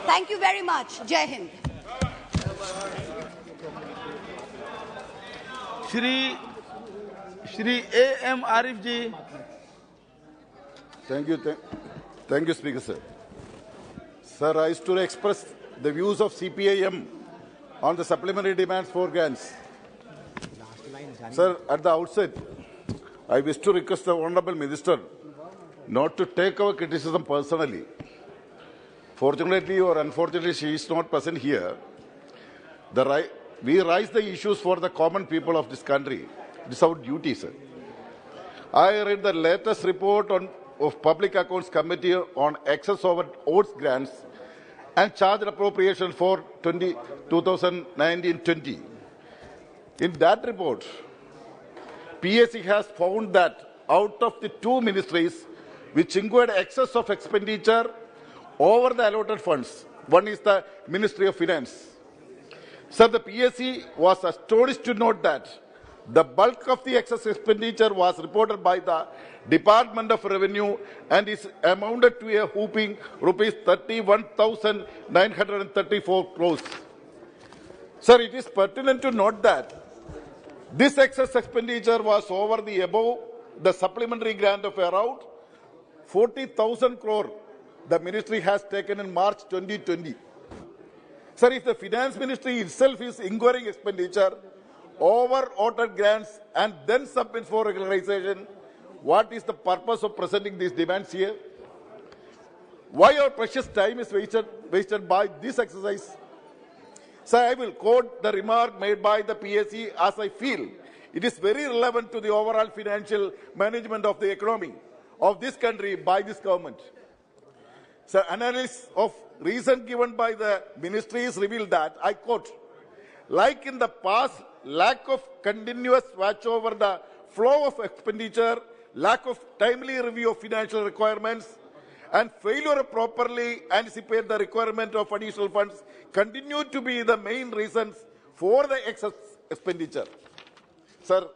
Thank you very much. Jai Hind. Shri A.M. Ariff ji. Thank you, Speaker, sir. Sir, I wish to express the views of CPIM on the supplementary demands for grants. Sir, at the outset, I wish to request the Honourable Minister not to take our criticism personally. Fortunately or unfortunately, she is not present here. We raise the issues for the common people of this country. It is our duty, sir. I read the latest report of Public Accounts Committee on excess over odds grants and charge appropriation for 2019-20. In that report, PSC has found that out of the two ministries which incurred excess of expenditure over the allotted funds, one is the Ministry of Finance. Sir, the PSC was astonished to note that the bulk of the excess expenditure was reported by the Department of Revenue and is amounted to a whopping rupees 31,934 crores. Sir, it is pertinent to note that this excess expenditure was over the above the supplementary grant of around 40,000 crore the ministry has taken in March 2020. Sir, if the Finance Ministry itself is incurring expenditure over ordered grants and then submit for regularization, what is the purpose of presenting these demands here? Why our precious time is wasted by this exercise? Sir, I will quote the remark made by the PSC as I feel it is very relevant to the overall financial management of the economy of this country by this government. Sir, analysis of reason given by the ministries revealed that, I quote, like in the past, lack of continuous watch over the flow of expenditure, lack of timely review of financial requirements, and failure to properly anticipate the requirement of additional funds continue to be the main reasons for the excess expenditure. Sir,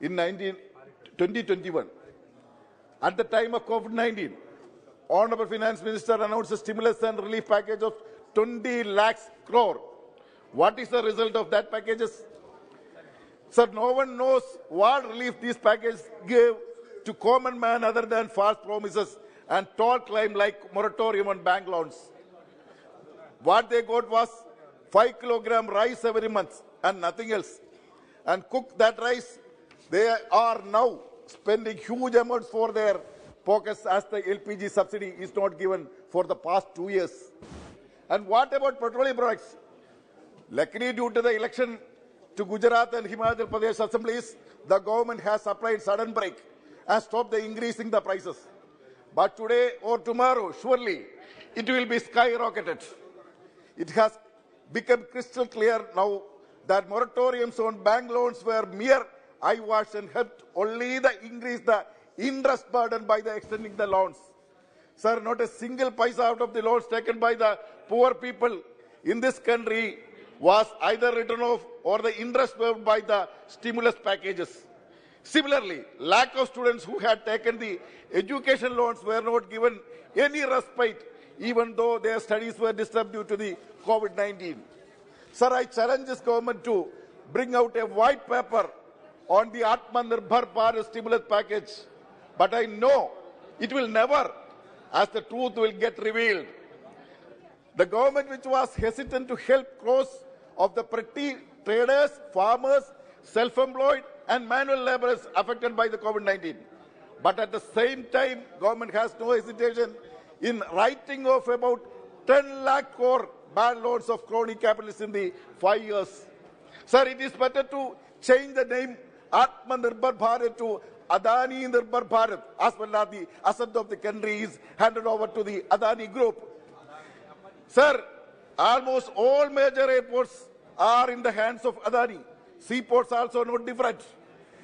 in 2021, at the time of COVID-19, Honorable Finance Minister announced a stimulus and relief package of 20 lakhs crore. What is the result of that packages? Sir, no one knows what relief these packages gave to common man other than false promises and tall claim like moratorium on bank loans. What they got was 5 kilogram rice every month and nothing else. And cook that rice, they are now spending huge amounts for their pockets as the LPG subsidy is not given for the past 2 years. And what about petroleum products? Luckily, due to the election to Gujarat and Himachal Pradesh assemblies, the government has applied sudden brake and stopped the increasing the prices. But today or tomorrow, surely, it will be skyrocketed. It has become crystal clear now that moratoriums on bank loans were mere eyewash and helped only increase the interest burden by the extending the loans. Sir, not a single paisa out of the loans taken by the poor people in this country was either written off or the interest waived by the stimulus packages. Similarly, lack of students who had taken the education loans were not given any respite even though their studies were disturbed due to the COVID-19. Sir, I challenge this government to bring out a white paper on the Atmanirbhar Bharat stimulus package. But I know it will never, as the truth will get revealed. The government which was hesitant to help crores of the petty traders, farmers, self-employed and manual laborers affected by the COVID-19. But at the same time, government has no hesitation in writing off about 10 lakh crore bad loans of crony capitalists in the 5 years. Sir, it is better to change the name Atmanirbhar Bharat to Adani Nirbhar Bharat, as well as the asset of the country is handed over to the Adani Group. Sir, almost all major airports are in the hands of Adani. Seaports also not different.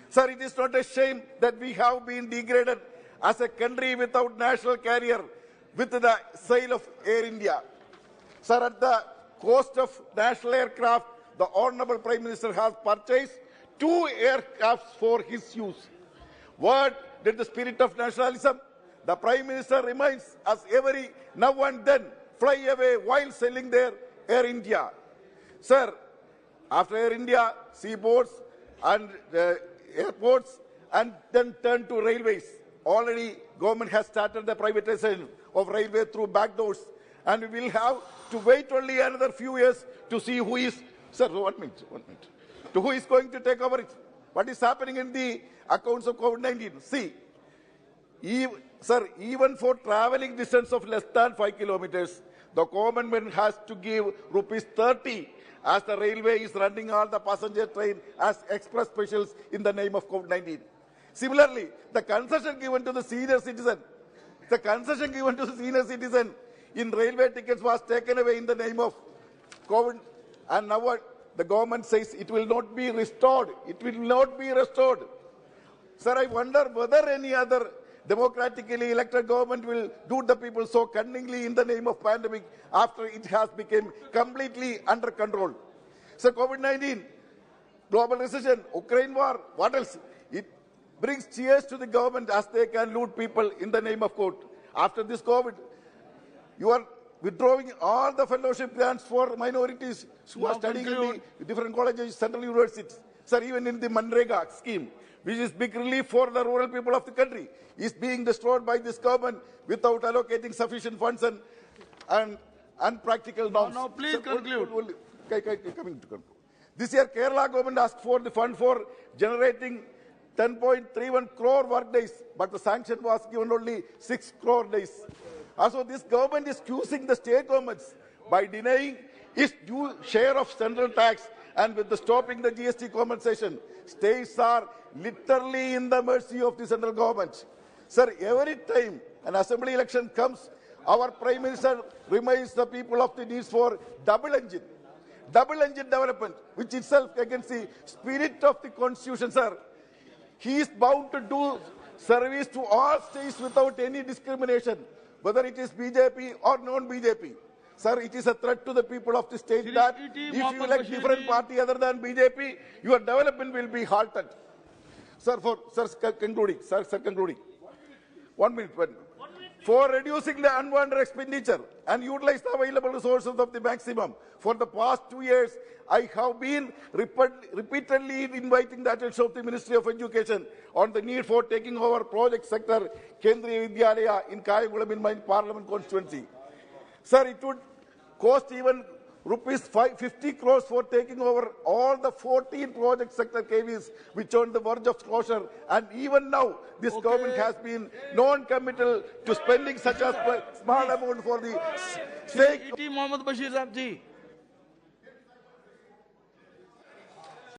Sir, it is not a shame that we have been degraded as a country without national carrier with the sale of Air India. Sir, at the cost of national aircraft, the Honorable Prime Minister has purchased 2 aircrafts for his use. What did the spirit of nationalism? The Prime Minister reminds us every now and then fly away while selling their Air India. Sir, after Air India, seaports and airports, and then turn to railways. Already government has started the privatization of railway through back doors, and we will have to wait only another few years to see who is, sir, 1 minute, to who is going to take over it. What is happening in the accounts of COVID-19? See, even for traveling distance of less than 5 kilometers, the government has to give ₹30 as the railway is running all the passenger train as express specials in the name of COVID-19. Similarly, the concession given to the senior citizen, in railway tickets was taken away in the name of COVID, and now what? The government says it will not be restored. It will not be restored. Sir, I wonder whether any other democratically elected government will do the people so cunningly in the name of pandemic after it has become completely under control. So COVID-19, global recession, Ukraine war, what else? It brings cheers to the government as they can loot people in the name of court. After this COVID, you are withdrawing all the fellowship grants for minorities who are studying in the different colleges, central universities. Sir, even in the Manrega scheme, which is big relief for the rural people of the country, is being destroyed by this government without allocating sufficient funds and unpractical norms. No, please conclude. Coming to conclude. This year, Kerala government asked for the fund for generating 10.31 crore work days, but the sanction was given only 6 crore days. Also, this government is accusing the state governments by denying its due share of central tax and with the stopping the GST compensation. States are literally in the mercy of the central government. Sir, every time an assembly election comes, our Prime Minister reminds the people of the needs for double engine development, which itself against the spirit of the Constitution, sir. He is bound to do service to all states without any discrimination, whether it is BJP or non-BJP. Sir, it is a threat to the people of the state that if you elect different party other than BJP, your development will be halted. Sir, concluding. 1 minute. For reducing the unwanted expenditure and utilize the available resources of the maximum. For the past 2 years, I have been repeatedly inviting the attention of the Ministry of Education on the need for taking over project sector Kendriya Vidyalaya in Kayangulam in my parliament constituency. Sir, it would cost even ₹50 crores for taking over all the 14 project sector KVs which are on the verge of closure, and even now this government has been non-committal to spending such a small amount for the sake. Mohammed Bashir Saab ji.